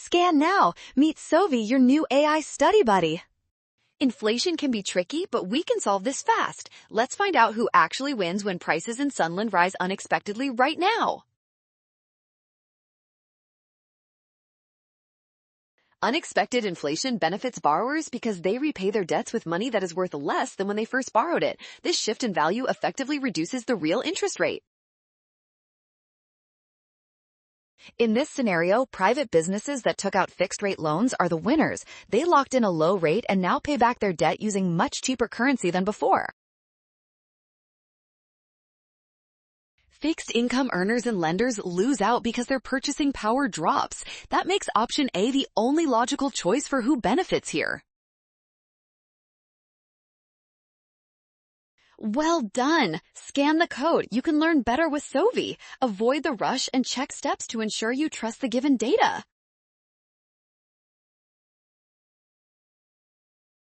Scan now. Meet Sovi, your new AI study buddy. Inflation can be tricky, but we can solve this fast. Let's find out who actually wins when prices in Sunland rise unexpectedly right now. Unexpected inflation benefits borrowers because they repay their debts with money that is worth less than when they first borrowed it. This shift in value effectively reduces the real interest rate. In this scenario, private businesses that took out fixed-rate loans are the winners. They locked in a low rate and now pay back their debt using much cheaper currency than before. Fixed-income earners and lenders lose out because their purchasing power drops. That makes option A the only logical choice for who benefits here. Well done! Scan the code. You can learn better with Sovi. Avoid the rush and check steps to ensure you trust the given data.